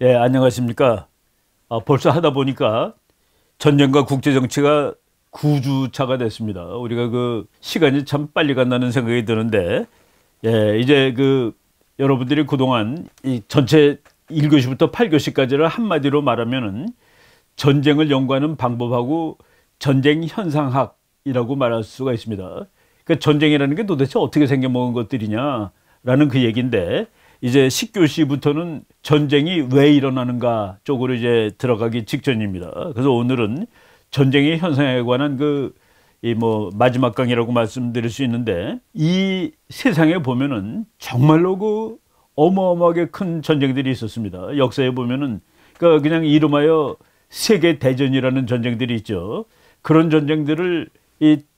예, 안녕하십니까. 벌써 하다 보니까 전쟁과 국제 정치가 9주차가 됐습니다. 우리가 그 시간이 참 빨리 간다는 생각이 드는데, 예, 이제 여러분들이 그동안 이 전체 1교시부터 8교시까지를 한마디로 말하면은 전쟁을 연구하는 방법하고 전쟁 현상학이라고 말할 수가 있습니다. 그러니까 전쟁이라는 게 도대체 어떻게 생겨먹은 것들이냐라는 그 얘기인데, 이제 10교시부터는 전쟁이 왜 일어나는가 쪽으로 이제 들어가기 직전입니다. 그래서 오늘은 전쟁의 현상에 관한 마지막 강의라고 말씀드릴 수 있는데, 이 세상에 보면은 정말로 어마어마하게 큰 전쟁들이 있었습니다. 역사에 보면은 그냥 이름하여 세계 대전이라는 전쟁들이 있죠. 그런 전쟁들을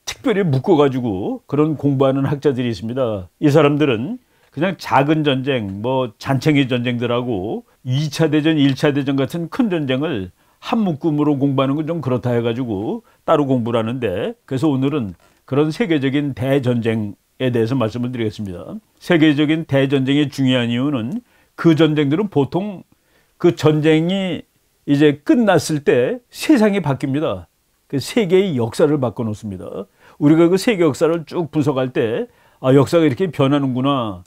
특별히 묶어가지고 그런 공부하는 학자들이 있습니다. 이 사람들은 그냥 작은 전쟁, 잔챙이 전쟁들하고 2차 대전, 1차 대전 같은 큰 전쟁을 한 묶음으로 공부하는 건 좀 그렇다 해가지고 따로 공부를 하는데, 그래서 오늘은 그런 세계적인 대전쟁에 대해서 말씀을 드리겠습니다. 세계적인 대전쟁이 중요한 이유는 그 전쟁들은 보통 그 전쟁이 이제 끝났을 때 세상이 바뀝니다. 그 세계의 역사를 바꿔놓습니다. 우리가 그 세계 역사를 쭉 분석할 때, 역사가 이렇게 변하는구나,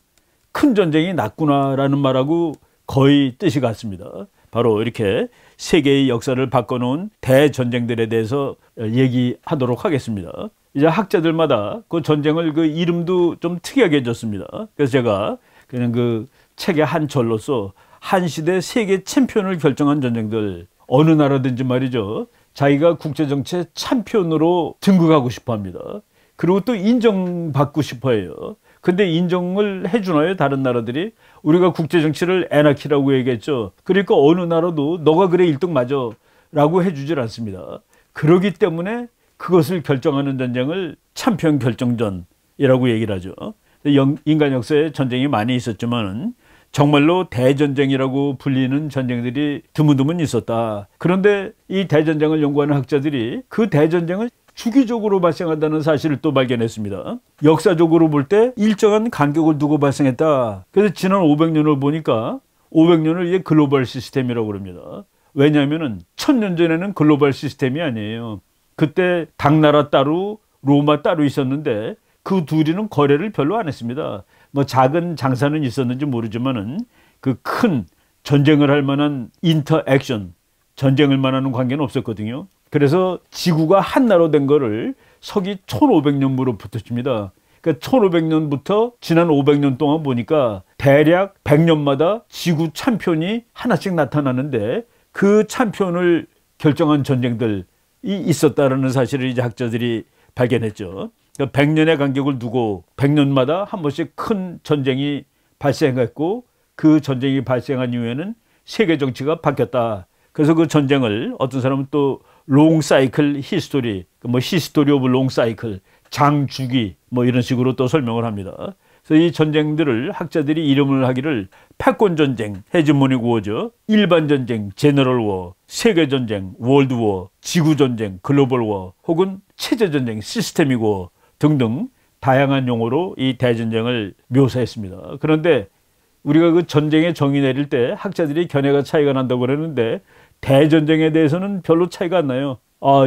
큰 전쟁이 났구나라는 말하고 거의 뜻이 같습니다. 바로 이렇게 세계의 역사를 바꿔놓은 대전쟁들에 대해서 얘기하도록 하겠습니다. 이제 학자들마다 그 전쟁을 그 이름도 좀 특이하게 해줬습니다. 그래서 제가 그냥 그 책의 한 절로서 한 시대 세계 챔피언을 결정한 전쟁들, 어느 나라든지 말이죠, 자기가 국제정치의 챔피언으로 등극하고 싶어 합니다. 그리고 또 인정받고 싶어 해요. 근데 인정을 해주나요, 다른 나라들이? 우리가 국제정치를 애나키라고 얘기했죠. 그러니까 어느 나라도 너가 그래 1등 맞아 라고 해주질 않습니다. 그러기 때문에 그것을 결정하는 전쟁을 챔피언 결정전이라고 얘기를 하죠. 인간 역사에 전쟁이 많이 있었지만 정말로 대전쟁이라고 불리는 전쟁들이 드문드문 있었다. 그런데 이 대전쟁을 연구하는 학자들이 그 대전쟁을 주기적으로 발생한다는 사실을 또 발견했습니다. 역사적으로 볼 때 일정한 간격을 두고 발생했다. 그래서 지난 500년을 보니까 500년을 이게 글로벌 시스템이라고 그럽니다. 왜냐하면 1000년 전에는 글로벌 시스템이 아니에요. 그때 당나라 따로 로마 따로 있었는데 그 둘이는 거래를 별로 안 했습니다. 작은 장사는 있었는지 모르지만은 그 큰 전쟁을 할 만한 인터액션, 전쟁을 만하는 관계는 없었거든요. 그래서 지구가 한나로 된 거를 서기 1500년부터입니다. 그러니까 1500년부터 지난 500년 동안 보니까 대략 100년마다 지구 챔피언이 하나씩 나타나는데, 그 챔피언을 결정한 전쟁들이 있었다는 사실을 이제 학자들이 발견했죠. 그러니까 100년의 간격을 두고 100년마다 한 번씩 큰 전쟁이 발생했고, 그 전쟁이 발생한 이후에는 세계 정치가 바뀌었다. 그래서 그 전쟁을 어떤 사람은 또 롱 사이클 히스토리, 히스토리 오브 롱 사이클, 장주기 이런 식으로 또 설명을 합니다. 그래서 이 전쟁들을 학자들이 이름을 하기를 패권 전쟁, 헤지모닉 워죠, 일반 전쟁, 제너럴 워, 세계 전쟁, 월드 워, 지구 전쟁, 글로벌 워, 혹은 체제 전쟁, 시스테믹 워 등등 다양한 용어로 이 대전쟁을 묘사했습니다. 그런데 우리가 그 전쟁의 정의 내릴 때 학자들이 견해가 차이가 난다고 그러는데, 대전쟁에 대해서는 별로 차이가 안 나요.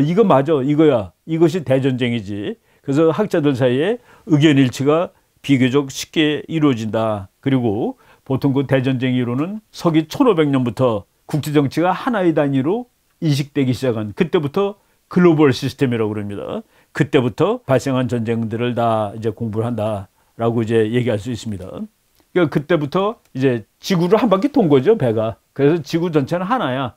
이거 맞아, 이거야, 이것이 대전쟁이지. 그래서 학자들 사이에 의견 일치가 비교적 쉽게 이루어진다. 그리고 보통 그 대전쟁 이론은 서기 1500년부터 국제정치가 하나의 단위로 인식되기 시작한, 그때부터 글로벌 시스템이라고 그럽니다. 그때부터 발생한 전쟁들을 다 이제 공부를 한다라고 이제 얘기할 수 있습니다. 그러니까 그때부터 이제 지구를 한 바퀴 돈 거죠, 배가. 그래서 지구 전체는 하나야.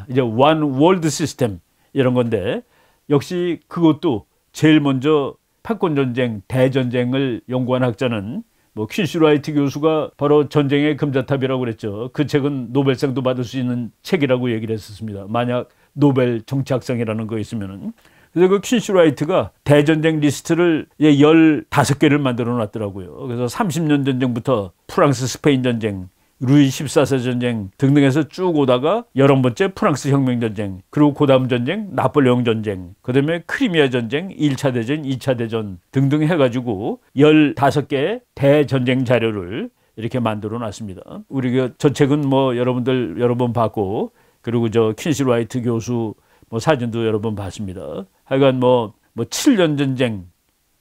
이제 one world system 이런 건데, 역시 그것도 제일 먼저 패권 전쟁, 대전쟁을 연구한 학자는 퀸슈라이트 교수가 바로 전쟁의 금자탑이라고 그랬죠. 그 책은 노벨상도 받을 수 있는 책이라고 얘기를 했었습니다. 만약 노벨 정치학상이라는 거 있으면은. 그래서 그 퀸슈라이트가 대전쟁 리스트를 15개를 만들어 놨더라고요. 그래서 30년 전쟁부터 프랑스 스페인 전쟁, 루이 14세 전쟁 등등해서 쭉 오다가 11번째 프랑스 혁명 전쟁, 그리고 그 다음 전쟁 나폴레옹 전쟁, 그 다음에 크리미아 전쟁, 1차 대전, 2차 대전 등등 해가지고 15개의 대전쟁 자료를 이렇게 만들어 놨습니다. 우리가 저 책은 뭐 여러분들 여러 번 봤고, 그리고 저 퀸시 라이트 교수 뭐 사진도 여러 번 봤습니다. 하여간 뭐 7년 전쟁,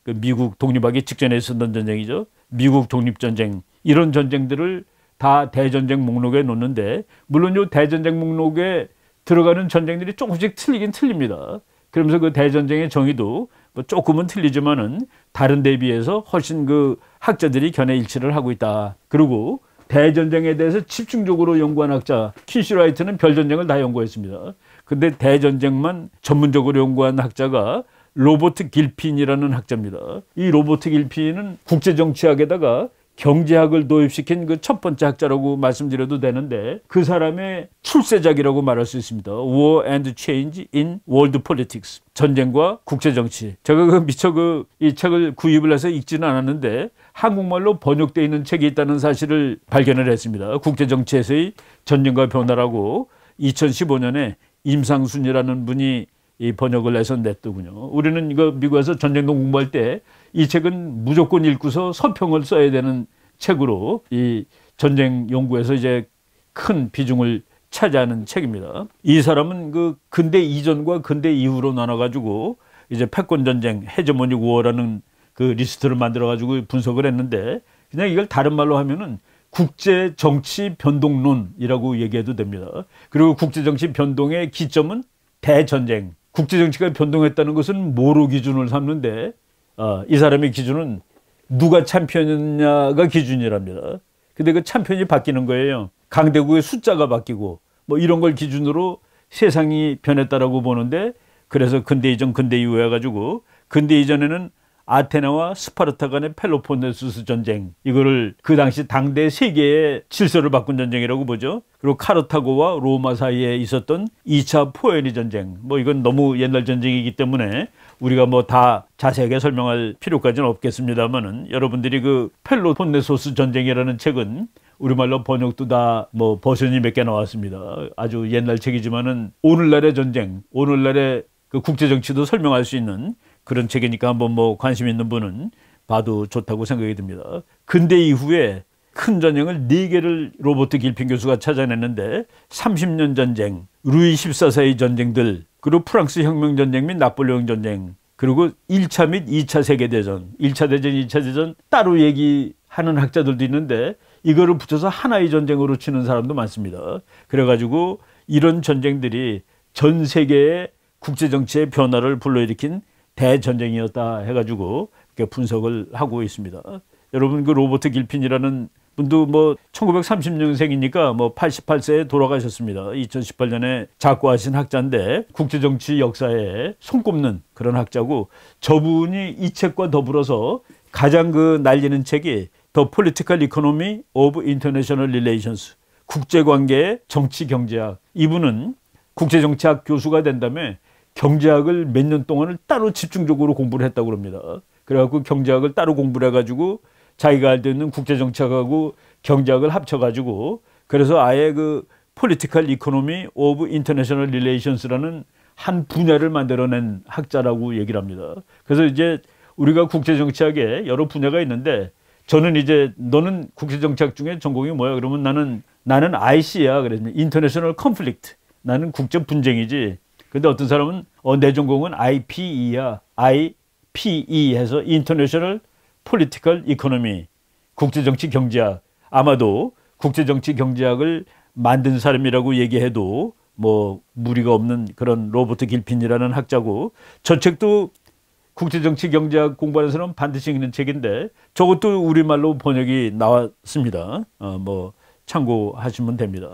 그 미국 독립하기 직전에 있었던 전쟁이죠. 미국 독립전쟁, 이런 전쟁들을 다 대전쟁 목록에 놓는데, 물론 이 대전쟁 목록에 들어가는 전쟁들이 조금씩 틀리긴 틀립니다. 그러면서 그 대전쟁의 정의도 뭐 조금은 틀리지만은 다른 데에 비해서 훨씬 그 학자들이 견해 일치를 하고 있다. 그리고 대전쟁에 대해서 집중적으로 연구한 학자, 퀸시 라이트는 별전쟁을 다 연구했습니다. 근데 대전쟁만 전문적으로 연구한 학자가 로버트 길핀이라는 학자입니다. 이 로버트 길핀은 국제정치학에다가 경제학을 도입시킨 그 첫 번째 학자라고 말씀드려도 되는데, 그 사람의 출세작이라고 말할 수 있습니다. War and Change in World Politics. 전쟁과 국제정치. 제가 미처 이 책을 구입을 해서 읽지는 않았는데 한국말로 번역되어 있는 책이 있다는 사실을 발견을 했습니다. 국제정치에서의 전쟁과 변화라고 2015년에 임상순이라는 분이 이 번역을 해서 냈더군요. 우리는 이거 미국에서 전쟁도 공부할 때 이 책은 무조건 읽고서 서평을 써야 되는 책으로 이 전쟁 연구에서 이제 큰 비중을 차지하는 책입니다. 이 사람은 그 근대 이전과 근대 이후로 나눠가지고 이제 패권 전쟁, 헤저모닉 워라는 그 리스트를 만들어가지고 분석을 했는데, 그냥 이걸 다른 말로 하면은 국제 정치 변동론이라고 얘기해도 됩니다. 그리고 국제 정치 변동의 기점은 대전쟁. 국제 정치가 변동했다는 것은 뭐로 기준을 삼는데, 이 사람의 기준은 누가 챔피언이냐가 기준이랍니다. 근데 그 챔피언이 바뀌는 거예요. 강대국의 숫자가 바뀌고 뭐 이런 걸 기준으로 세상이 변했다라고 보는데, 그래서 근대 이전 근대 이후 해가지고 근대 이전에는 아테네와 스파르타 간의 펠로폰네수스 전쟁, 이거를 그 당시 당대 세계의 질서를 바꾼 전쟁이라고 보죠. 그리고 카르타고와 로마 사이에 있었던 2차 포에니 전쟁, 뭐 이건 너무 옛날 전쟁이기 때문에 우리가 뭐 다 자세하게 설명할 필요까지는 없겠습니다만은, 여러분들이 그 펠로폰네소스 전쟁이라는 책은 우리말로 번역도 다 뭐 버전이 몇 개 나왔습니다. 아주 옛날 책이지만은 오늘날의 전쟁, 오늘날의 그 국제 정치도 설명할 수 있는 그런 책이니까 한번 뭐 관심 있는 분은 봐도 좋다고 생각이 듭니다. 근대 이후에 큰 전쟁을 4개를 로버트 길핀 교수가 찾아냈는데, 30년 전쟁, 루이 14세의 전쟁들, 그리고 프랑스 혁명 전쟁 및 나폴레옹 전쟁, 그리고 1차 및 2차 세계대전, 1차 대전, 2차 대전 따로 얘기하는 학자들도 있는데 이거를 붙여서 하나의 전쟁으로 치는 사람도 많습니다. 그래가지고 이런 전쟁들이 전 세계의 국제정치의 변화를 불러일으킨 대전쟁이었다 해가지고 이렇게 분석을 하고 있습니다. 여러분 그 로버트 길핀이라는 분도 뭐 1930년생이니까 뭐 88세에 돌아가셨습니다. 2018년에 작고하신 학자인데 국제정치 역사에 손꼽는 그런 학자고, 저분이 이 책과 더불어서 가장 그 날리는 책이 The Political Economy of International Relations, 국제관계의 정치 경제학. 이분은 국제정치학 교수가 된 다음에 경제학을 몇 년 동안을 따로 집중적으로 공부를 했다고 합니다. 그래갖고 경제학을 따로 공부를 해가지고 자기가 알고 있는 국제정치학하고 경제학을 합쳐가지고, 그래서 아예 그 Political Economy of International Relations라는 한 분야를 만들어낸 학자라고 얘기를 합니다. 그래서 이제 우리가 국제정치학에 여러 분야가 있는데, 저는 이제 너는 국제정치학 중에 전공이 뭐야? 그러면 나는 IC야. 그래서 International Conflict. 나는 국제 분쟁이지. 근데 어떤 사람은 내 전공은 IPE야. IPE 해서 International Political Economy. 국제정치 경제학. 아마도 국제정치 경제학을 만든 사람이라고 얘기해도 뭐 무리가 없는 그런 로버트 길핀이라는 학자고, 저 책도 국제정치 경제학 공부하는 사람은 반드시 읽는 책인데 저것도 우리말로 번역이 나왔습니다. 뭐 참고하시면 됩니다.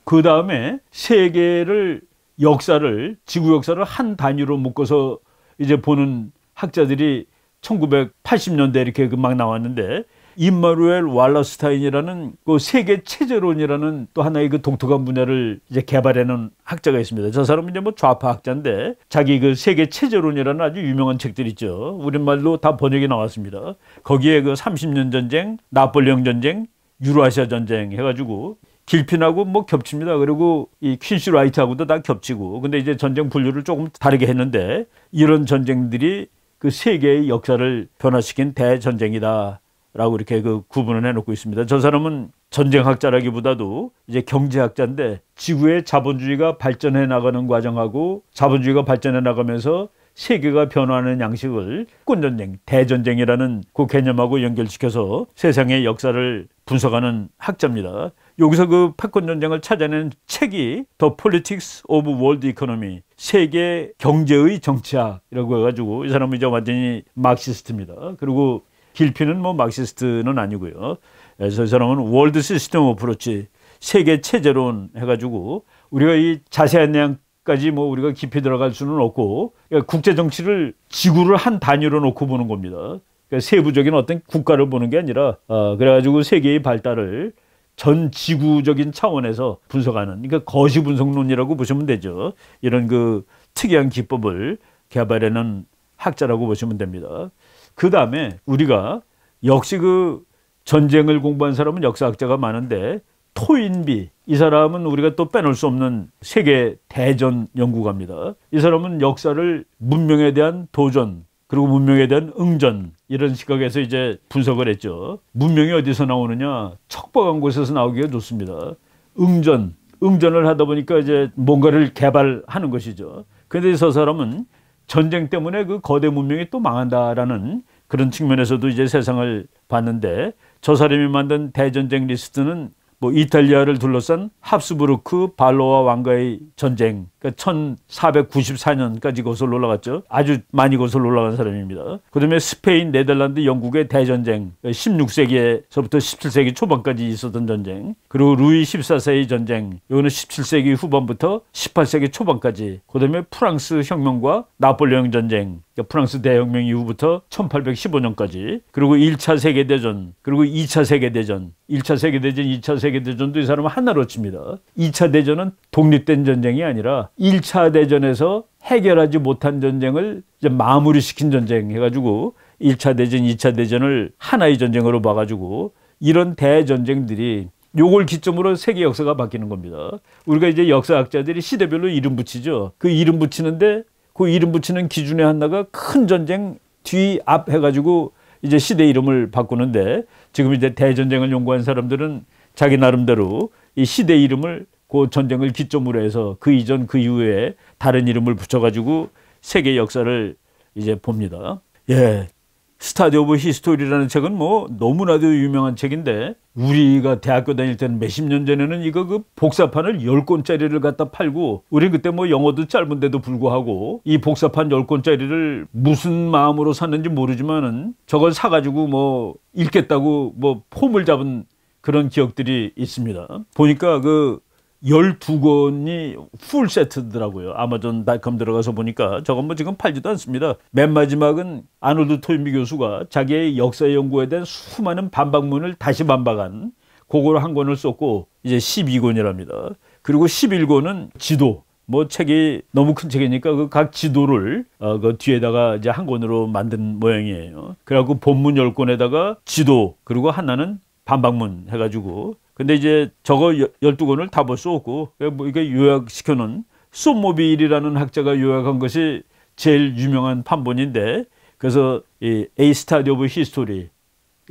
그 다음에 세계를 역사를, 지구 역사를 한 단위로 묶어서 이제 보는 학자들이 1980년대 이렇게 막 나왔는데, 임마누엘 왈러스타인이라는 그 세계 체제론이라는 또 하나의 그 독특한 분야를 이제 개발해놓은 학자가 있습니다. 저 사람은 이제 뭐 좌파 학자인데 자기 그 세계 체제론이라는 아주 유명한 책들 있죠. 우리말로 다 번역이 나왔습니다. 거기에 그 30년 전쟁, 나폴레옹 전쟁, 유라시아 전쟁 해가지고 길핀하고 뭐 겹칩니다. 그리고 이 퀸시 라이트하고도 다 겹치고, 근데 이제 전쟁 분류를 조금 다르게 했는데, 이런 전쟁들이 그 세계의 역사를 변화시킨 대전쟁이다 라고 이렇게 그 구분을 해놓고 있습니다. 저 사람은 전쟁학자라기보다도 이제 경제학자인데 지구의 자본주의가 발전해 나가는 과정하고 자본주의가 발전해 나가면서 세계가 변화하는 양식을 패권전쟁, 대전쟁이라는 그 개념하고 연결시켜서 세상의 역사를 분석하는 학자입니다. 여기서 그 패권전쟁을 찾아낸 책이 The Politics of World Economy, 세계 경제의 정치학이라고 해가지고 이 사람은 이제 완전히 마크시스트입니다. 그리고 길피는 뭐 마크시스트는 아니고요. 그래서 이 사람은 월드 시스템 어프로치, 세계 체제론 해가지고 우리가 이 자세한 내용까지 뭐 우리가 깊이 들어갈 수는 없고 그러니까 국제 정치를 지구를 한 단위로 놓고 보는 겁니다. 그러니까 세부적인 어떤 국가를 보는 게 아니라 그래가지고 세계의 발달을 전 지구적인 차원에서 분석하는, 그러니까 거시 분석론이라고 보시면 되죠. 이런 그 특이한 기법을 개발해낸 학자라고 보시면 됩니다. 그 다음에 우리가 역시 그 전쟁을 공부한 사람은 역사학자가 많은데 토인비, 이 사람은 우리가 또 빼놓을 수 없는 세계 대전 연구가입니다. 이 사람은 역사를 문명에 대한 도전 그리고 문명에 대한 응전 이런 시각에서 이제 분석을 했죠. 문명이 어디서 나오느냐? 척박한 곳에서 나오기가 좋습니다. 응전을 하다 보니까 이제 뭔가를 개발하는 것이죠. 그런데 저 사람은 전쟁 때문에 그 거대 문명이 또 망한다라는 그런 측면에서도 이제 세상을 봤는데 저 사람이 만든 대전쟁 리스트는 뭐 이탈리아를 둘러싼 합스부르크 발로아 왕가의 전쟁, 그러니까 1494년까지 거슬러 올라갔죠. 아주 많이 거슬러 올라간 사람입니다. 그다음에 스페인, 네덜란드, 영국의 대전쟁, 16세기에서부터 17세기 초반까지 있었던 전쟁, 그리고 루이 14세의 전쟁, 이거는 17세기 후반부터 18세기 초반까지, 그다음에 프랑스 혁명과 나폴레옹 전쟁, 그러니까 프랑스 대혁명 이후부터 1815년까지, 그리고 1차 세계대전, 그리고 2차 세계대전, 1차 세계대전, 2차 세계대전도 이 사람은 하나로 칩니다. 2차 대전은 독립된 전쟁이 아니라 1차 대전에서 해결하지 못한 전쟁을 이제 마무리시킨 전쟁 해가지고 1차 대전, 2차 대전을 하나의 전쟁으로 봐가지고 이런 대전쟁들이 요걸 기점으로 세계 역사가 바뀌는 겁니다. 우리가 이제 역사학자들이 시대별로 이름 붙이죠. 그 이름 붙이는데 그 이름 붙이는 기준의 하나가 큰 전쟁 뒤 앞 해가지고 이제 시대 이름을 바꾸는데 지금 이제 대전쟁을 연구한 사람들은 자기 나름대로 이 시대 이름을 그 전쟁을 기점으로 해서 그 이전 그 이후에 다른 이름을 붙여가지고 세계 역사를 이제 봅니다. 예. 스타디 오브 히스토리라는 책은 뭐 너무나도 유명한 책인데 우리가 대학교 다닐 때는 몇십 년 전에는 이거 그 복사판을 10권짜리를 갖다 팔고 우리 그때 뭐 영어도 짧은데도 불구하고 이 복사판 10권짜리를 무슨 마음으로 샀는지 모르지만은 저걸 사가지고 뭐 읽겠다고 뭐 폼을 잡은 그런 기억들이 있습니다. 보니까 그 12권이 풀 세트더라고요. 아마존닷컴 들어가서 보니까 저건 뭐 지금 팔지도 않습니다. 맨 마지막은 아놀드 토인비 교수가 자기의 역사 연구에 대한 수많은 반박문을 다시 반박한 그걸 한 권을 썼고 이제 12권이랍니다. 그리고 11권은 지도, 뭐 책이 너무 큰 책이니까 그 각 지도를 그 뒤에다가 이제 한 권으로 만든 모양이에요. 그래갖고 본문 10권에다가 지도, 그리고 하나는 반박문 해가지고, 근데 이제 저거 12권을 다 볼 수 없고 뭐 이게 요약시켜놓은 솜모빌이라는 학자가 요약한 것이 제일 유명한 판본인데, 그래서 이 A Study of History,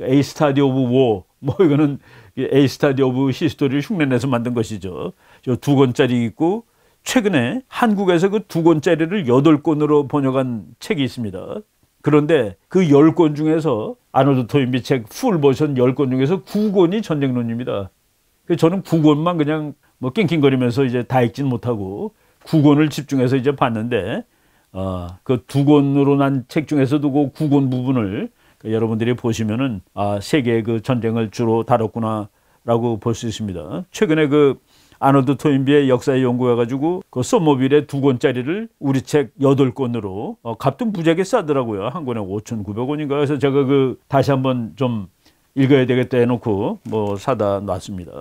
A Study of War, 뭐 이거는 A Study of History를 흉내내서 만든 것이죠. 저 2권짜리 있고 최근에 한국에서 그 2권짜리를 8권으로 번역한 책이 있습니다. 그런데 그 10권 중에서 아놀드 토인비 책 풀 버전 10권 중에서 9권이 전쟁론입니다. 그래서 저는 9권만 그냥 뭐 낑낑거리면서 이제 다 읽진 못하고 9권을 집중해서 이제 봤는데 그 2권으로 난 책 중에서도 그 9권 부분을 여러분들이 보시면은 세계의 그 전쟁을 주로 다뤘구나라고 볼 수 있습니다. 최근에 그 아놀드 토인비의 역사에 연구해가지고 그 썸모빌의 2권짜리를 우리 책 8권으로 값도 무지하게 싸더라고요. 한 권에 5,900원인가. 그래서 제가 그 다시 한번 좀 읽어야 되겠다 해놓고 뭐 사다 놨습니다.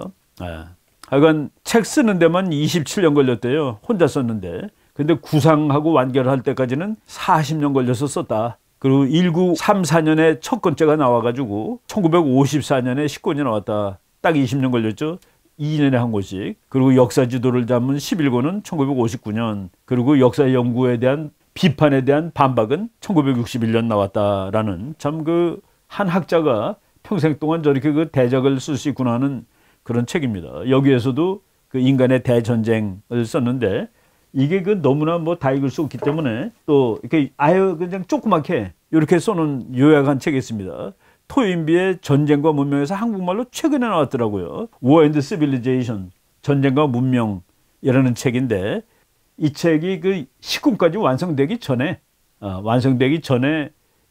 하여간 책 쓰는 데만 27년 걸렸대요. 혼자 썼는데. 근데 구상하고 완결할 때까지는 40년 걸려서 썼다. 그리고 1934년에 첫 권째가 나와가지고 1954년에 10권이 나왔다. 딱 20년 걸렸죠. 2년에 한 권씩. 그리고 역사 지도를 잡은 11권은 1959년. 그리고 역사 연구에 대한 비판에 대한 반박은 1961년 나왔다라는 참 그 한 학자가 평생 동안 저렇게 그 대적을 쓸 수 있구나 하는 그런 책입니다. 여기에서도 그 인간의 대전쟁을 썼는데 이게 그 너무나 뭐 다 읽을 수 없기 때문에 또 이렇게 아예 그냥 조그맣게 이렇게 써놓은 요약한 책이 있습니다. 토인비의 전쟁과 문명에서 한국말로 최근에 나왔더라고요. War and Civilization, 전쟁과 문명이라는 책인데 이 책이 그 시군까지 완성되기 전에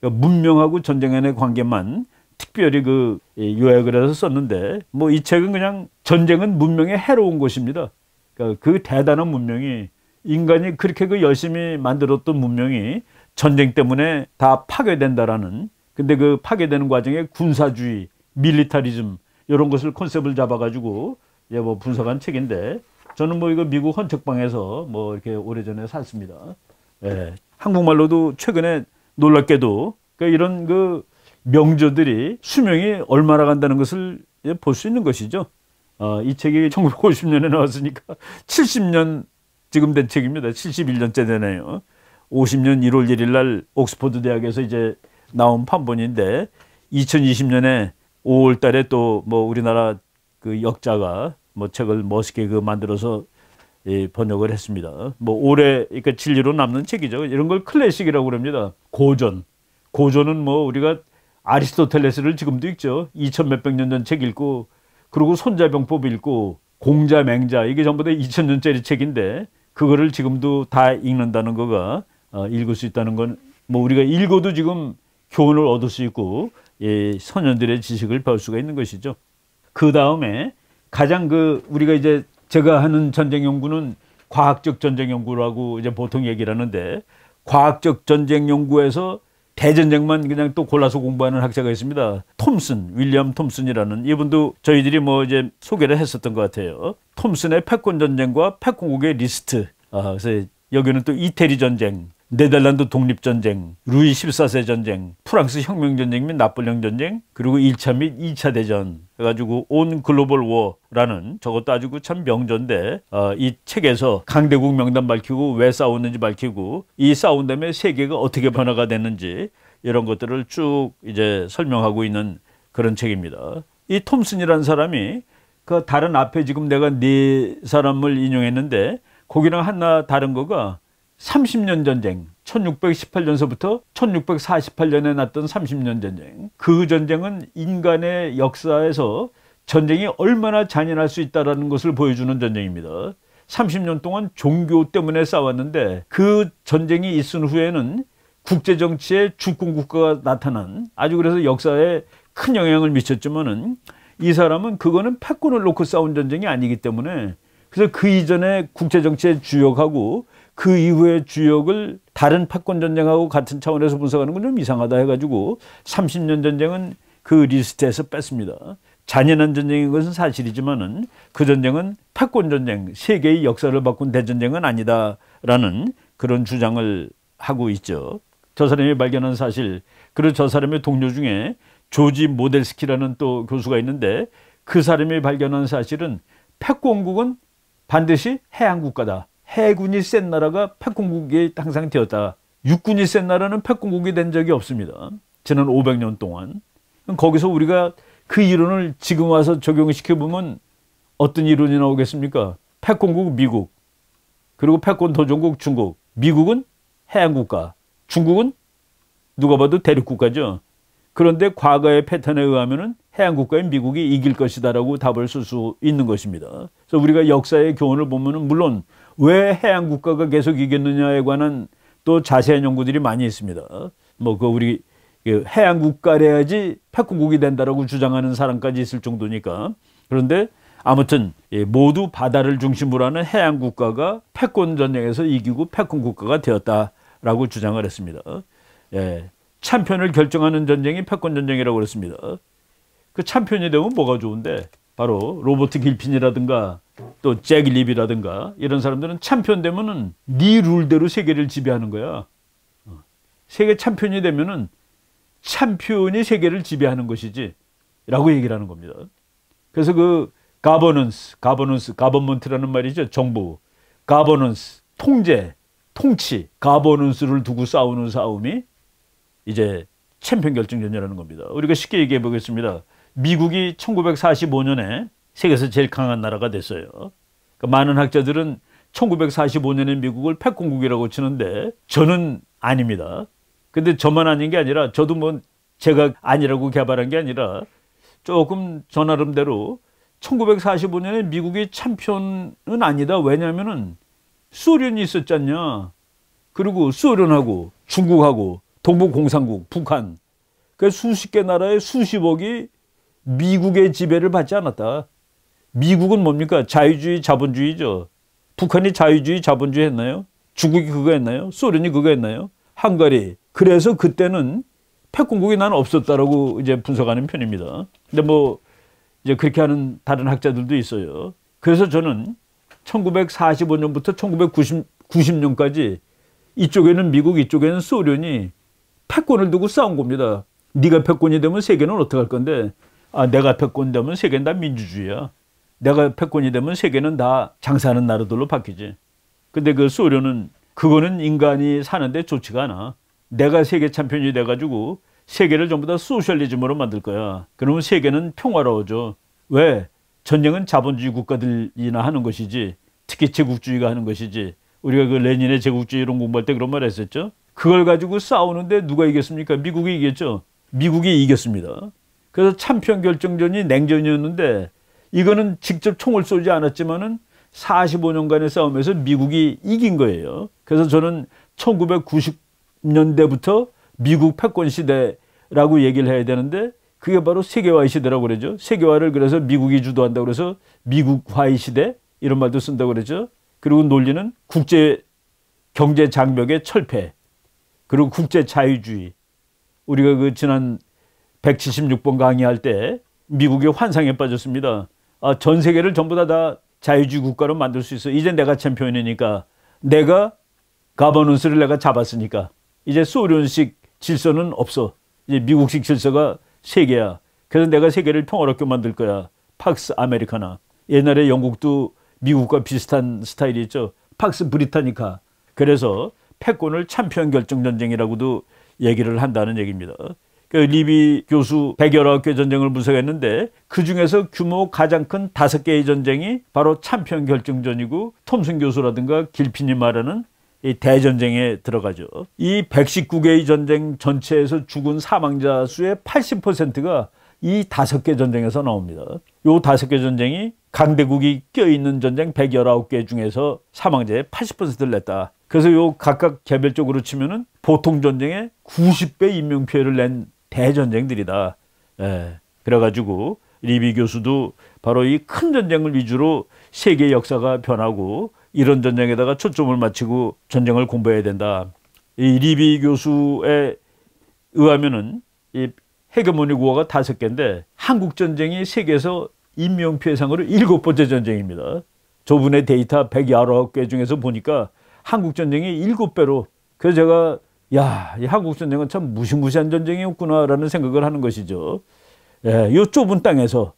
그 문명하고 전쟁 간의 관계만 특별히 그 요약을 해서 썼는데 뭐 이 책은 그냥 전쟁은 문명에 해로운 것입니다. 그러니까 그 대단한 문명이 인간이 그렇게 그 열심히 만들었던 문명이 전쟁 때문에 다 파괴된다라는 근데 그 파괴되는 과정에 군사주의, 밀리타리즘 이런 것을 컨셉을 잡아가지고 이제 뭐 분석한 책인데 저는 뭐 이거 미국 헌책방에서 뭐 이렇게 오래전에 샀습니다. 예. 한국말로도 최근에 놀랍게도 그러니까 이런 그 명저들이 수명이 얼마나 간다는 것을 볼 수 있는 것이죠. 이 책이 1950년에 나왔으니까 70년 지금 된 책입니다. 71년째 되네요. 50년 1월 1일 날 옥스퍼드 대학에서 이제 나온 판본인데 2020년에 5월 달에 또 뭐 우리나라 그 역자가 뭐 책을 멋있게 그 만들어서 번역을 했습니다. 뭐 올해 그러니까 진리로 남는 책이죠. 이런 걸 클래식이라고 그럽니다. 고전은 뭐 우리가 아리스토텔레스를 지금도 읽죠. 2000 몇백 년 전 책 읽고 그리고 손자병법 읽고 공자 맹자 이게 전부 다 2000년짜리 책인데 그거를 지금도 다 읽는다는 거가 읽을 수 있다는 건 뭐 우리가 읽어도 지금 교훈을 얻을 수 있고 선현들의 지식을 배울 수가 있는 것이죠. 그 다음에 가장 그 우리가 이제 제가 하는 전쟁 연구는 과학적 전쟁 연구라고 이제 보통 얘기를 하는데 과학적 전쟁 연구에서 대전쟁만 그냥 또 골라서 공부하는 학자가 있습니다. 윌리엄 톰슨이라는 이분도 저희들이 뭐 이제 소개를 했었던 것 같아요. 톰슨의 패권 전쟁과 패권국의 리스트. 그래서 여기는 또 이태리 전쟁, 네덜란드 독립전쟁, 루이 14세 전쟁, 프랑스 혁명전쟁 및 나폴레옹 전쟁, 그리고 1차 및 2차 대전 해가지고 온 글로벌 워라는 저것도 아주 참 명저인데 이 책에서 강대국 명단 밝히고 왜 싸웠는지 밝히고 이 싸운 다음에 세계가 어떻게 변화가 됐는지 이런 것들을 쭉 이제 설명하고 있는 그런 책입니다. 이 톰슨이라는 사람이 그 다른 앞에 지금 내가 네 사람을 인용했는데 거기랑 하나 다른 거가 30년 전쟁, 1618년서부터 1648년에 났던 30년 전쟁. 그 전쟁은 인간의 역사에서 전쟁이 얼마나 잔인할 수 있다는 것을 보여주는 전쟁입니다. 30년 동안 종교 때문에 싸웠는데 그 전쟁이 있은 후에는 국제정치에 주권국가가 나타난 아주 그래서 역사에 큰 영향을 미쳤지만은 이 사람은 그거는 패권을 놓고 싸운 전쟁이 아니기 때문에 그래서 그 이전에 국제정치의 주역하고 그 이후의 주역을 다른 패권 전쟁하고 같은 차원에서 분석하는 건 좀 이상하다 해가지고 30년 전쟁은 그 리스트에서 뺐습니다. 잔인한 전쟁인 것은 사실이지만은 그 전쟁은 패권 전쟁, 세계의 역사를 바꾼 대전쟁은 아니다라는 그런 주장을 하고 있죠. 저 사람이 발견한 사실, 그리고 저 사람의 동료 중에 조지 모델스키라는 또 교수가 있는데 그 사람이 발견한 사실은 패권국은 반드시 해양국가다. 해군이 센 나라가 패권국이 항상 되었다. 육군이 센 나라는 패권국이 된 적이 없습니다. 지난 500년 동안. 거기서 우리가 그 이론을 지금 와서 적용시켜보면 어떤 이론이 나오겠습니까? 패권국 미국, 그리고 패권 도전국 중국. 미국은 해양국가, 중국은 누가 봐도 대륙국가죠. 그런데 과거의 패턴에 의하면은 해양국가인 미국이 이길 것이다라고 답을 쓸 수 있는 것입니다. 그래서 우리가 역사의 교훈을 보면은 물론 왜 해양국가가 계속 이겼느냐에 관한 또 자세한 연구들이 많이 있습니다. 뭐 그 우리 해양국가래야지 패권국이 된다라고 주장하는 사람까지 있을 정도니까. 그런데 아무튼 모두 바다를 중심으로 하는 해양국가가 패권 전쟁에서 이기고 패권국가가 되었다라고 주장을 했습니다. 예. 참편을 결정하는 전쟁이 패권 전쟁이라고 그랬습니다. 그 참편이 되면 뭐가 좋은데 바로 로버트 길핀이라든가 또 잭 립이라든가 이런 사람들은 참편 되면은 네 룰대로 세계를 지배하는 거야. 세계 참편이 되면은 참편이 세계를 지배하는 것이지 라고 얘기를 하는 겁니다. 그래서 그 가버넌먼트라는 말이죠. 정부, 가버넌스, 통제, 통치, 가버넌스를 두고 싸우는 싸움이 이제 챔피언 결정전이라는 겁니다. 우리가 쉽게 얘기해 보겠습니다. 미국이 1945년에 세계에서 제일 강한 나라가 됐어요. 그러니까 많은 학자들은 1945년에 미국을 패권국이라고 치는데 저는 아닙니다. 근데 저만 아닌 게 아니라 저도 뭐 제가 아니라고 개발한 게 아니라 조금 저 나름대로 1945년에 미국이 챔피언은 아니다. 왜냐하면은 소련이 있었잖냐. 그리고 소련하고 중국하고 동북공산국, 북한 그 수십 개 나라의 수십억이 미국의 지배를 받지 않았다. 미국은 뭡니까? 자유주의, 자본주의죠. 북한이 자유주의, 자본주의 했나요? 중국이 그거 했나요? 소련이 그거 했나요? 헝가리. 그래서 그때는 패권국이 난 없었다라고 이제 분석하는 편입니다. 근데 뭐 이제 그렇게 하는 다른 학자들도 있어요. 그래서 저는 1945년부터 1990년까지 이쪽에는 미국, 이쪽에는 소련이 패권을 두고 싸운 겁니다. 네가 패권이 되면 세계는 어떻게 할 건데? 아, 내가 패권 되면 세계는 다 민주주의야. 내가 패권이 되면 세계는 다 장사하는 나라들로 바뀌지. 근데 그 소련은 그거는 인간이 사는데 좋지가 않아. 내가 세계 챔피언이 돼가지고 세계를 전부 다 소셜리즘으로 만들 거야. 그러면 세계는 평화로워져. 왜? 전쟁은 자본주의 국가들이나 하는 것이지. 특히 제국주의가 하는 것이지. 우리가 그 레닌의 제국주의 이론 공부할 때 그런 말 했었죠. 그걸 가지고 싸우는데 누가 이겼습니까? 미국이 이겼죠. 미국이 이겼습니다. 그래서 챔피언 결정전이 냉전이었는데 이거는 직접 총을 쏘지 않았지만은 45년간의 싸움에서 미국이 이긴 거예요. 그래서 저는 1990년대부터 미국 패권 시대라고 얘기를 해야 되는데 그게 바로 세계화의 시대라고 그러죠. 세계화를 그래서 미국이 주도한다고 그래서 미국화의 시대 이런 말도 쓴다고 그러죠. 그리고 논리는 국제 경제 장벽의 철폐 그리고 국제 자유주의. 우리가 그 지난 176번 강의할 때 미국의 환상에 빠졌습니다. 아, 전 세계를 전부 다 자유주의 국가로 만들 수 있어. 이제 내가 챔피언이니까 내가 가버넌스를 내가 잡았으니까 이제 소련식 질서는 없어. 이제 미국식 질서가 세계야. 그래서 내가 세계를 평화롭게 만들 거야. 팍스 아메리카나. 옛날에 영국도 미국과 비슷한 스타일이 있죠. 팍스 브리타니카. 그래서 패권을 챔피언 결정전쟁이라고도 얘기를 한다는 얘기입니다. 그 리비 교수 119개 전쟁을 분석했는데 그중에서 규모 가장 큰 5개의 전쟁이 바로 챔피언 결정전이고 톰슨 교수라든가 길핀이 말하는 이 대전쟁에 들어가죠. 이 119개의 전쟁 전체에서 죽은 사망자 수의 80%가 이 5개 전쟁에서 나옵니다. 요 5개 전쟁이 강대국이 껴있는 전쟁 119개 중에서 사망자의 80%를 냈다. 그래서 요 각각 개별적으로 치면은 보통 전쟁의 90배 인명피해를 낸 대전쟁들이다. 예. 그래가지고 리비 교수도 바로 이 큰 전쟁을 위주로 세계 역사가 변하고 이런 전쟁에다가 초점을 맞추고 전쟁을 공부해야 된다. 이 리비 교수에 의하면은 이 헤게모니 구호가 5개인데 한국 전쟁이 세계에서 인명피해상으로 7번째 전쟁입니다. 저분의 데이터 119개 중에서 보니까 한국 전쟁이 7배로. 그래서 제가 야, 이 한국 전쟁은 참 무시무시한 전쟁이었구나라는 생각을 하는 것이죠. 예, 이 좁은 땅에서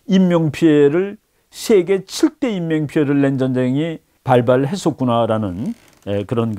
인명피해를 세계 7대 인명피해를 낸 전쟁이 발발했었구나라는 그런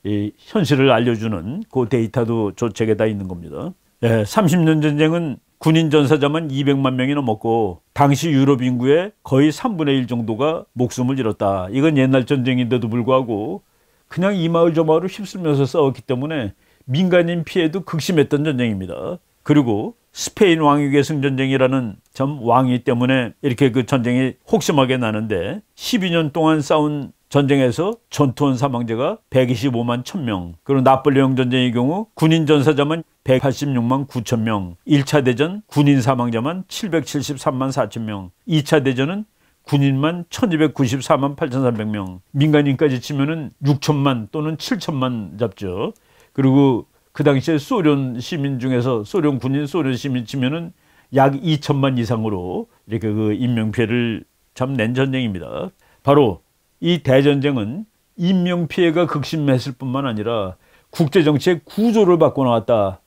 이 현실을 알려주는 그 데이터도 저 책에 다 있는 겁니다. 30년 전쟁은 군인 전사자만 200만 명이 넘었고 당시 유럽 인구의 거의 3분의 1 정도가 목숨을 잃었다. 이건 옛날 전쟁인데도 불구하고 그냥 이 마을 저 마을을 휩쓸면서 싸웠기 때문에 민간인 피해도 극심했던 전쟁입니다. 그리고 스페인 왕위계 승전쟁이라는 참 왕위 때문에 이렇게 그 전쟁이 혹심하게 나는데 12년 동안 싸운 전쟁에서 전투원 사망자가 125만 1000명. 그리고 나폴레옹 전쟁의 경우 군인 전사자만 186만 9천 명. 1차 대전 군인 사망자만 773만 4천 명. 2차 대전은 군인만 1294만 8300명. 민간인까지 치면은 6천만 또는 7천만 잡죠. 그리고 그 당시에 소련 시민 중에서 소련 군인, 소련 시민 치면은 약 2천만 이상으로 이렇게 그 인명피해를 참 낸 전쟁입니다. 바로 이 대전쟁은 인명피해가 극심했을 뿐만 아니라 국제정치의 구조를 바꿔놓았다.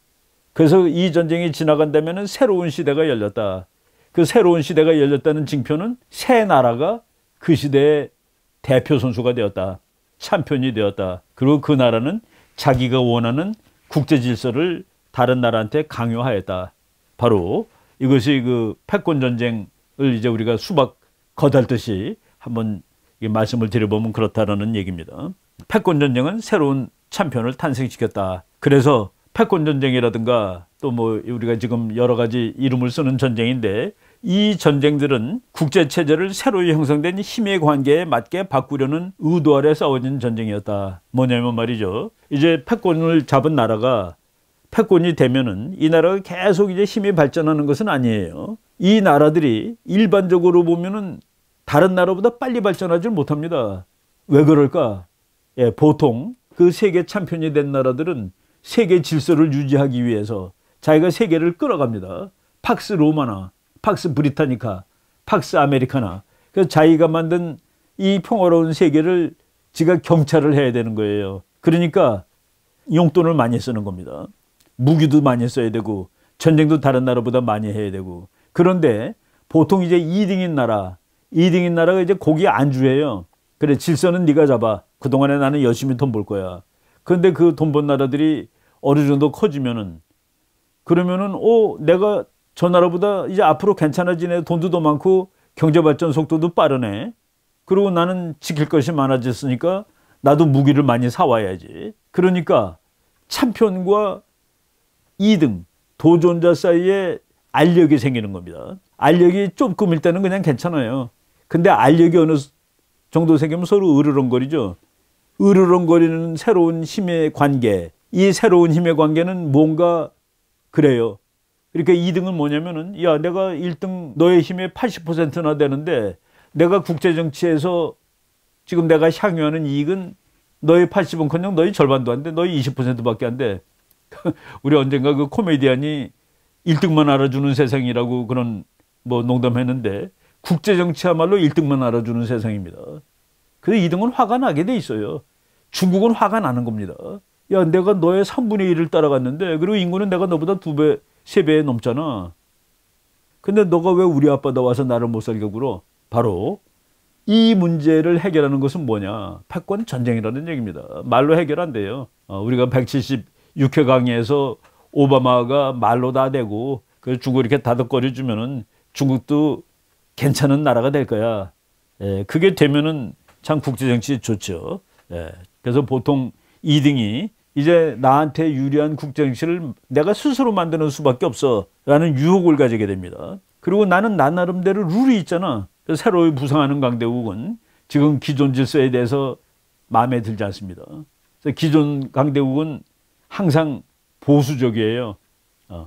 그래서 이 전쟁이 지나간다면 새로운 시대가 열렸다. 그 새로운 시대가 열렸다는 징표는 새 나라가 그 시대의 대표 선수가 되었다. 챔피언이 되었다. 그리고 그 나라는 자기가 원하는 국제 질서를 다른 나라한테 강요하였다. 바로 이것이 그 패권 전쟁을 이제 우리가 수박 거달듯이 한번 말씀을 드려보면 그렇다라는 얘기입니다. 패권 전쟁은 새로운 챔피언을 탄생시켰다. 그래서 패권 전쟁이라든가 또 뭐 우리가 지금 여러 가지 이름을 쓰는 전쟁인데 이 전쟁들은 국제 체제를 새로 형성된 힘의 관계에 맞게 바꾸려는 의도 아래 싸워진 전쟁이었다. 뭐냐면 말이죠. 이제 패권을 잡은 나라가 패권이 되면은 이 나라가 계속 이제 힘이 발전하는 것은 아니에요. 이 나라들이 일반적으로 보면은 다른 나라보다 빨리 발전하지 못합니다. 왜 그럴까? 예, 보통 그 세계 챔피언이 된 나라들은 세계 질서를 유지하기 위해서 자기가 세계를 끌어갑니다. 팍스 로마나, 팍스 브리타니카, 팍스 아메리카나. 그래서 자기가 만든 이 평화로운 세계를 지가 경찰을 해야 되는 거예요. 그러니까 용돈을 많이 쓰는 겁니다. 무기도 많이 써야 되고 전쟁도 다른 나라보다 많이 해야 되고. 그런데 보통 이제 2등인 나라가 이제 거기에 안주해요. 그래, 질서는 네가 잡아. 그동안에 나는 열심히 돈 벌 거야. 그런데 그 돈 번 나라들이 어느 정도 커지면은 그러면은 내가 저 나라보다 이제 앞으로 괜찮아지네. 돈도 더 많고 경제 발전 속도도 빠르네. 그리고 나는 지킬 것이 많아졌으니까 나도 무기를 많이 사와야지. 그러니까 챔피언과 2등 도전자 사이에 알력이 생기는 겁니다. 알력이 조금일 때는 그냥 괜찮아요. 근데 알력이 어느 정도 생기면 서로 으르렁거리죠. 으르렁거리는 새로운 힘의 관계. 이 새로운 힘의 관계는 뭔가 그래요. 그러니까 2등은 뭐냐면은, 야, 내가 1등 너의 힘의 80%나 되는데 내가 국제정치에서 지금 내가 향유하는 이익은 너의 80은커녕 너의 절반도 안 돼. 너의 20%밖에 안 돼. 우리 언젠가 그 코미디언이 1등만 알아주는 세상이라고 그런 뭐 농담했는데 국제정치야말로 1등만 알아주는 세상입니다. 그래서 2등은 화가 나게 돼 있어요. 중국은 화가 나는 겁니다. 야, 내가 너의 3분의 1을 따라갔는데 그리고 인구는 내가 너보다 2배, 3배 넘잖아. 근데 너가 왜 우리 앞바다 와서 나를 못 살게 굴어? 바로 이 문제를 해결하는 것은 뭐냐? 패권 전쟁이라는 얘기입니다. 말로 해결 안 돼요. 우리가 176회 강의에서 오바마가 말로 다 되고 그 중국 이렇게 다독거려 주면은 중국도 괜찮은 나라가 될 거야. 예, 그게 되면은 참 국제정치 좋죠. 예, 그래서 보통 2등이 이제 나한테 유리한 국제정치를 내가 스스로 만드는 수밖에 없어 라는 유혹을 가지게 됩니다. 그리고 나는 나 나름대로 룰이 있잖아. 그래서 새로 부상하는 강대국은 지금 기존 질서에 대해서 마음에 들지 않습니다. 그래서 기존 강대국은 항상 보수적이에요.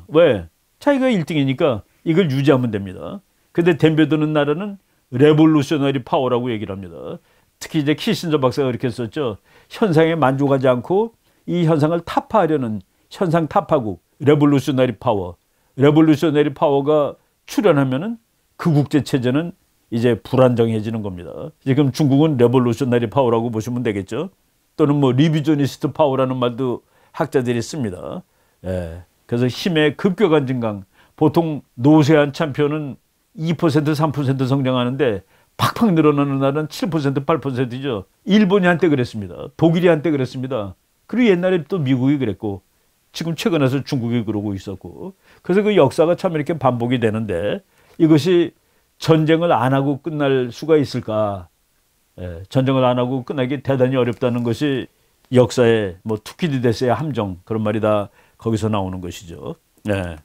왜? 자기가 1등이니까 이걸 유지하면 됩니다. 근데 덤벼드는 나라는 레볼루셔너리 파워라고 얘기를 합니다. 특히 이제 키신저 박사가 그렇게 썼죠. 현상에 만족하지 않고 이 현상을 타파하려는 현상 타파국, 레볼루셔너리 파워. 레볼루셔너리 파워가 출현하면은 그 국제 체제는 이제 불안정해지는 겁니다. 지금 중국은 레볼루셔너리 파워라고 보시면 되겠죠. 또는 뭐 리비저니스트 파워라는 말도 학자들이 씁니다. 예. 그래서 힘의 급격한 증강. 보통 노쇠한 챔피언은 2%, 3% 성장하는데 팍팍 늘어나는 나라는 7%, 8%죠. 일본이 한때 그랬습니다. 독일이 한때 그랬습니다. 그리고 옛날에 또 미국이 그랬고 지금 최근에서 중국이 그러고 있었고 그래서 그 역사가 참 이렇게 반복이 되는데 이것이 전쟁을 안 하고 끝날 수가 있을까? 예, 전쟁을 안 하고 끝나기 대단히 어렵다는 것이 역사의 뭐 투키디데스의 함정 그런 말이 다 거기서 나오는 것이죠. 예.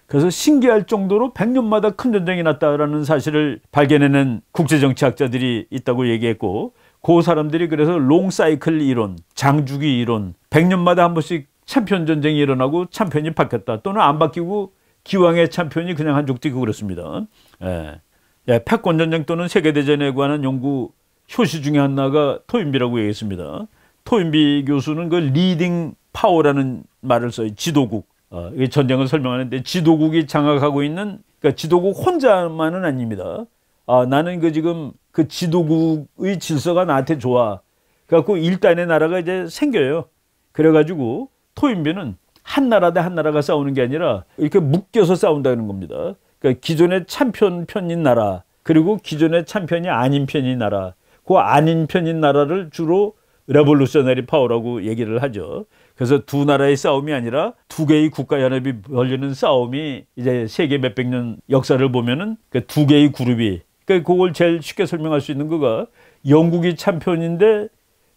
그래서 신기할 정도로 100년마다 큰 전쟁이 났다라는 사실을 발견해낸 국제정치학자들이 있다고 얘기했고 그 사람들이 그래서 롱사이클 이론, 장주기 이론 100년마다 한 번씩 챔피언 전쟁이 일어나고 챔피언이 바뀌었다. 또는 안 바뀌고 기왕의 챔피언이 그냥 한 적 뛰고 그렇습니다. 예. 예, 패권 전쟁 또는 세계대전에 관한 연구 효시 중에 하나가 토인비라고 얘기했습니다. 토인비 교수는 그 리딩 파워라는 말을 써요. 지도국. 이 전쟁을 설명하는데 지도국이 장악하고 있는 그러니까 지도국 혼자만은 아닙니다. 나는 그 지금 그 지도국의 질서가 나한테 좋아. 그래갖고 일단의 나라가 이제 생겨요. 그래가지고 토인비는 한 나라 대 한 나라가 싸우는 게 아니라 이렇게 묶여서 싸운다는 겁니다. 그러니까 기존의 챔피언 편인 나라 그리고 기존의 챔피언이 아닌 편인 나라 그 아닌 편인 나라를 주로 레볼루셔너리 파워라고 얘기를 하죠. 그래서 두 나라의 싸움이 아니라 두 개의 국가연합이 벌리는 싸움이 이제 세계 몇백 년 역사를 보면은 그 두 개의 그룹이, 그러니까 그걸 제일 쉽게 설명할 수 있는 거가 영국이 참편인데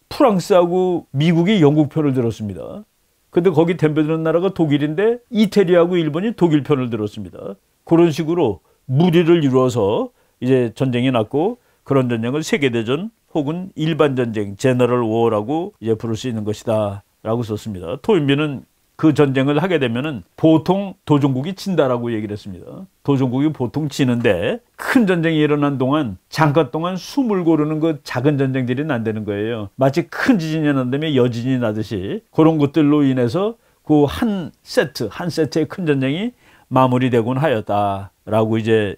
프랑스하고 미국이 영국 편을 들었습니다. 근데 거기 덤벼드는 나라가 독일인데 이태리하고 일본이 독일 편을 들었습니다. 그런 식으로 무리를 이루어서 이제 전쟁이 났고, 그런 전쟁을 세계대전 혹은 일반전쟁, 제너럴 워라고 이제 부를 수 있는 것이다 라고 썼습니다. 토인비는 그 전쟁을 하게 되면은 보통 도전국이 진다라고 얘기를 했습니다. 도전국이 보통 지는데 큰 전쟁이 일어난 동안 잠깐 동안 숨을 고르는 그 작은 전쟁들이 난다는 거예요. 마치 큰 지진이 난 다음에 여진이 나듯이 그런 것들로 인해서 그 한 세트의 큰 전쟁이 마무리되곤 하였다라고 이제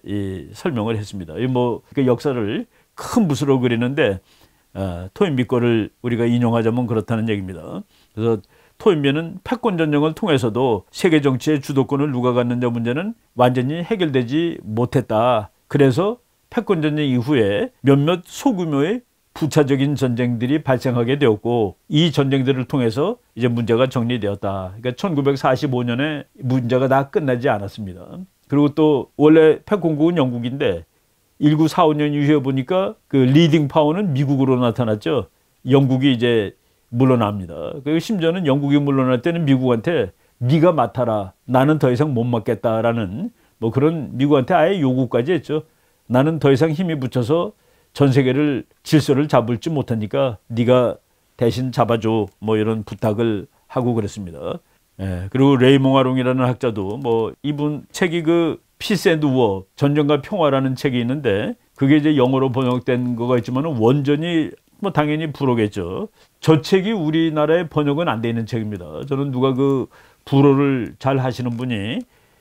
설명을 했습니다. 그 역사를 큰 붓으로 그리는데 토인비 거를 우리가 인용하자면 그렇다는 얘기입니다. 그래서 토인비는 패권 전쟁을 통해서도 세계 정치의 주도권을 누가 갖느냐 문제는 완전히 해결되지 못했다. 그래서 패권 전쟁 이후에 몇몇 소규모의 부차적인 전쟁들이 발생하게 되었고, 이 전쟁들을 통해서 이제 문제가 정리되었다. 그러니까 1945년에 문제가 다 끝나지 않았습니다. 그리고 또 원래 패권국은 영국인데 1945년 이후에 보니까 그 리딩 파워는 미국으로 나타났죠. 영국이 이제 물러납니다. 그리고 심지어는 영국이 물러날 때는 미국한테 네가 맡아라. 나는 더 이상 못 맡겠다라는 뭐 그런 미국한테 아예 요구까지 했죠. 나는 더 이상 힘이 붙여서 전 세계를 질서를 잡을지 못하니까 네가 대신 잡아줘. 뭐 이런 부탁을 하고 그랬습니다. 예, 그리고 레이몽 아롱이라는 학자도 뭐 이분 책이 그 피스 앤드 워, 전쟁과 평화라는 책이 있는데 그게 이제 영어로 번역된 거가 있지만 원전이 뭐 당연히 불어겠죠. 저 책이 우리나라에 번역은 안 돼 있는 책입니다. 저는 누가 그 불어를 잘 하시는 분이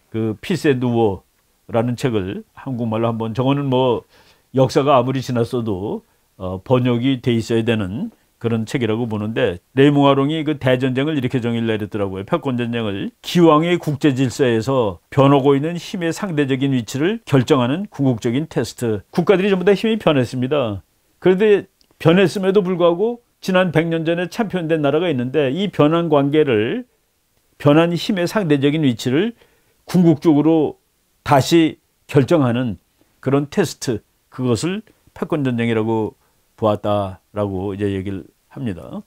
그 피스 앤드 워라는 책을 한국말로 한번, 저거는 뭐 역사가 아무리 지났어도 번역이 돼 있어야 되는 그런 책이라고 보는데, 레이몽 아롱이 그 대전쟁을 이렇게 정의를 내렸더라고요. 패권전쟁을 기왕의 국제질서에서 변하고 있는 힘의 상대적인 위치를 결정하는 궁극적인 테스트. 국가들이 전부 다 힘이 변했습니다. 그런데 변했음에도 불구하고 지난 100년 전에 참편된 나라가 있는데 이 변한 관계를, 변한 힘의 상대적인 위치를 궁극적으로 다시 결정하는 그런 테스트, 그것을 패권전쟁이라고 보았다라고 이제 얘기를 합니다.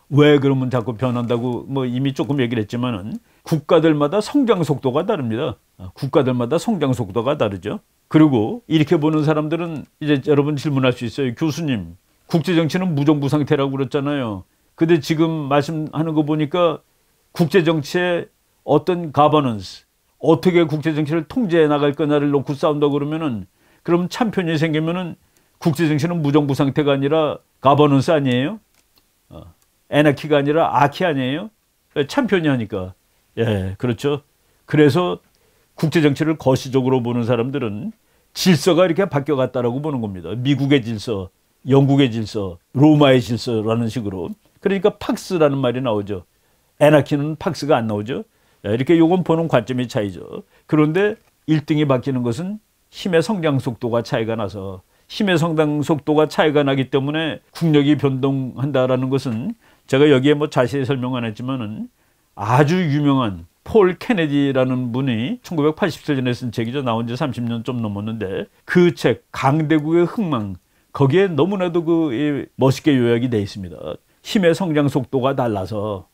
왜 그러면 자꾸 변한다고 뭐 이미 조금 얘기를 했지만은 국가들마다 성장 속도가 다릅니다. 국가들마다 성장 속도가 다르죠. 그리고 이렇게 보는 사람들은 이제 여러분 질문할 수 있어요. 교수님, 국제정치는 무정부 상태라고 그랬잖아요. 근데 지금 말씀하는 거 보니까 국제정치의 어떤 가버넌스, 어떻게 국제정치를 통제해 나갈 거냐를 놓고 싸운다고 그러면은, 그럼 참편이 생기면은 국제정치는 무정부 상태가 아니라 가버넌스 아니에요? 애나키가 아니라 아키 아니에요? 참편이 하니까. 예, 그렇죠. 그래서 국제정치를 거시적으로 보는 사람들은 질서가 이렇게 바뀌어갔다라고 보는 겁니다. 미국의 질서, 영국의 질서, 로마의 질서라는 식으로. 그러니까 팍스라는 말이 나오죠. 애나키는 팍스가 안 나오죠. 이렇게 요건 보는 관점의 차이죠. 그런데 1등이 바뀌는 것은 힘의 성장 속도가 차이가 나서, 힘의 성장 속도가 차이가 나기 때문에 국력이 변동한다라는 것은 제가 여기에 뭐 자세히 설명 안 했지만은 아주 유명한 폴 케네디라는 분이 1987년에 쓴 책이죠. 나온 지 30년 좀 넘었는데 그 책 강대국의 흥망, 거기에 너무나도 그 멋있게 요약이 되어 있습니다. 힘의 성장 속도가 달라서.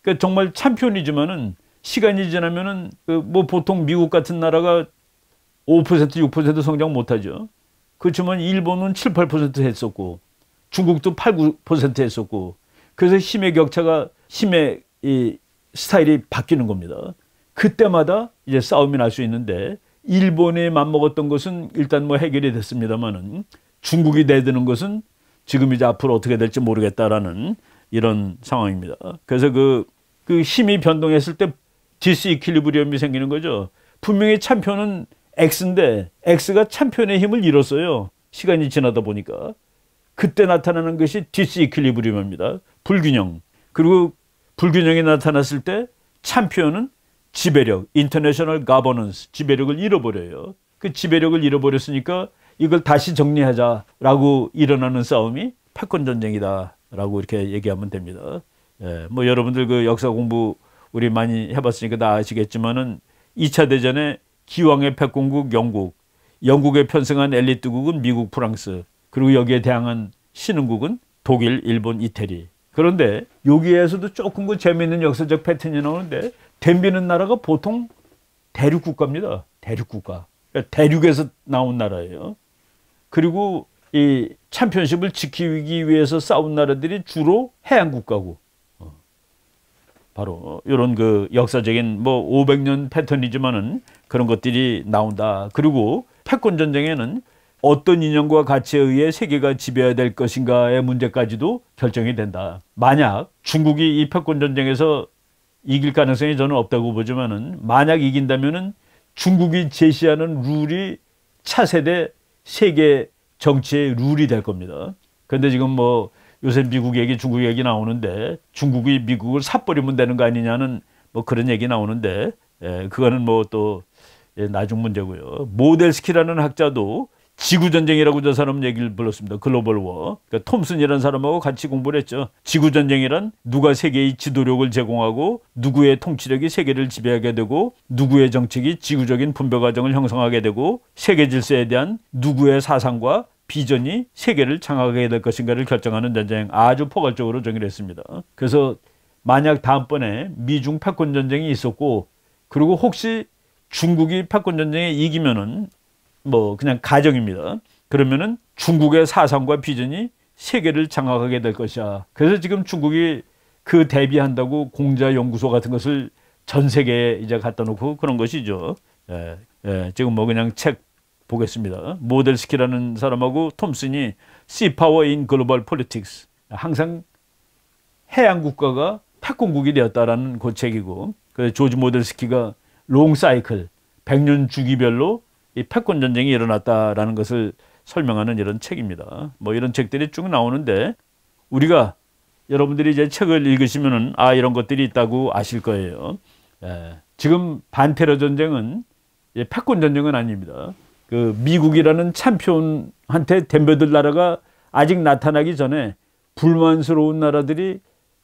그러니까 정말 참편이지만은 시간이 지나면은 뭐 보통 미국 같은 나라가 5%, 6% 성장 못하죠. 그렇지만 일본은 7, 8% 했었고 중국도 8, 9% 했었고, 그래서 힘의 격차가, 힘의 이 스타일이 바뀌는 겁니다. 그때마다 이제 싸움이 날 수 있는데, 일본에 맞먹었던 것은 일단 뭐 해결이 됐습니다만은 중국이 내드는 것은 지금 이제 앞으로 어떻게 될지 모르겠다라는 이런 상황입니다. 그래서 그 힘이 변동했을 때 디스이퀄리브리엄이 생기는 거죠. 분명히 참편은 X인데 X가 참편의 힘을 잃었어요. 시간이 지나다 보니까. 그때 나타나는 것이 디스이퀄리브리엄입니다. 불균형. 그리고 불균형이 나타났을 때 참편은 지배력, 인터내셔널 가버넌스, 지배력을 잃어버려요. 그 지배력을 잃어버렸으니까 이걸 다시 정리하자라고 일어나는 싸움이 패권 전쟁이다라고 이렇게 얘기하면 됩니다. 예, 뭐 여러분들 그 역사 공부 우리 많이 해봤으니까 다 아시겠지만은 2차 대전에 기왕의 패권국 영국, 영국에 편승한 엘리트국은 미국, 프랑스, 그리고 여기에 대항한 신흥국은 독일, 일본, 이태리. 그런데 여기에서도 조금 그 재미있는 역사적 패턴이 나오는데 덤비는 나라가 보통 대륙 국가입니다. 대륙 국가. 그러니까 대륙에서 나온 나라예요. 그리고 이 챔피언십을 지키기 위해서 싸운 나라들이 주로 해양 국가고. 바로 이런 그 역사적인 뭐 500년 패턴이지만은 그런 것들이 나온다. 그리고 패권 전쟁에는 어떤 이념과 가치에 의해 세계가 지배해야 될 것인가의 문제까지도 결정이 된다. 만약 중국이 이 패권 전쟁에서 이길 가능성이 저는 없다고 보지만은 만약 이긴다면은 중국이 제시하는 룰이 차세대 세계 정치의 룰이 될 겁니다. 그런데 지금 뭐 요새 미국 얘기, 중국 얘기 나오는데 중국이 미국을 삿버리면 되는 거 아니냐는 뭐 그런 얘기 나오는데 그거는 뭐 또 나중 문제고요. 모델스키라는 학자도 지구전쟁이라고 저 사람 얘기를 불렀습니다. 글로벌 워. 그러니까 톰슨이라는 사람하고 같이 공부를 했죠. 지구전쟁이란 누가 세계의 지도력을 제공하고 누구의 통치력이 세계를 지배하게 되고 누구의 정책이 지구적인 분배 과정을 형성하게 되고 세계 질서에 대한 누구의 사상과 비전이 세계를 장악하게 될 것인가를 결정하는 전쟁. 아주 포괄적으로 정의를 했습니다. 그래서 만약 다음번에 미중 패권 전쟁이 있었고 그리고 혹시 중국이 패권 전쟁에 이기면은 뭐 그냥 가정입니다. 그러면은 중국의 사상과 비전이 세계를 장악하게 될 것이야. 그래서 지금 중국이 그 대비한다고 공자 연구소 같은 것을 전 세계에 이제 갖다 놓고 그런 것이죠. 지금 뭐 그냥 책 보겠습니다. 모델스키라는 사람하고 톰슨이 Sea Power in Global Politics. 항상 해양 국가가 패권국이 되었다라는 그 책이고, 그 조지 모델스키가 롱 사이클 100년 주기별로 이 패권 전쟁이 일어났다라는 것을 설명하는 이런 책입니다. 뭐 이런 책들이 쭉 나오는데 우리가 여러분들이 이제 책을 읽으시면은 이런 것들이 있다고 아실 거예요. 지금 반테러 전쟁은 패권 전쟁은 아닙니다. 그 미국이라는 챔피언한테 덤벼들 나라가 아직 나타나기 전에 불만스러운 나라들이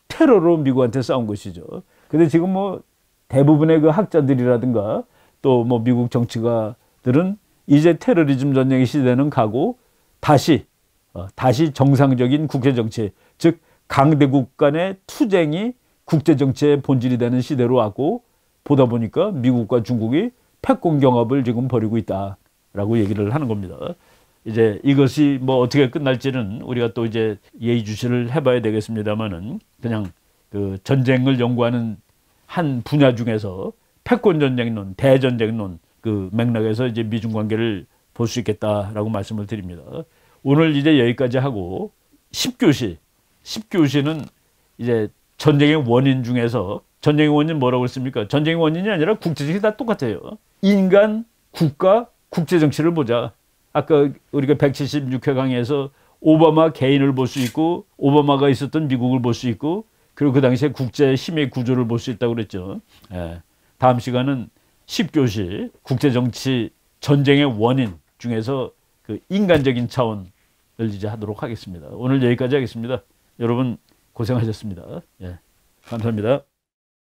테러로 미국한테 싸운 것이죠. 근데 지금 뭐 대부분의 그 학자들이라든가 또 뭐 미국 정치가들은 이제 테러리즘 전쟁의 시대는 가고 다시 정상적인 국제 정치, 즉 강대국 간의 투쟁이 국제 정치의 본질이 되는 시대로 왔고 보다 보니까 미국과 중국이 패권 경합을 지금 벌이고 있다라고 얘기를 하는 겁니다. 이제 이것이 뭐 어떻게 끝날지는 우리가 또 이제 예의주시를 해봐야 되겠습니다만은 그냥 그 전쟁을 연구하는 한 분야 중에서 패권 전쟁론, 대전쟁론 그 맥락에서 이제 미중 관계를 볼 수 있겠다라고 말씀을 드립니다. 오늘 이제 여기까지 하고 10교시는 이제 전쟁의 원인 중에서 전쟁의 원인 뭐라고 했습니까? 전쟁의 원인이 아니라 국제정치 다 똑같아요. 인간, 국가, 국제정치를 보자. 아까 우리가 176회 강의에서 오바마 개인을 볼 수 있고 오바마가 있었던 미국을 볼 수 있고 그리고 그 당시에 국제 힘의 구조를 볼 수 있다고 그랬죠. 다음 시간은 10교시 국제정치 전쟁의 원인 중에서 그 인간적인 차원을 이제 하도록 하겠습니다. 오늘 여기까지 하겠습니다. 여러분 고생하셨습니다. 감사합니다.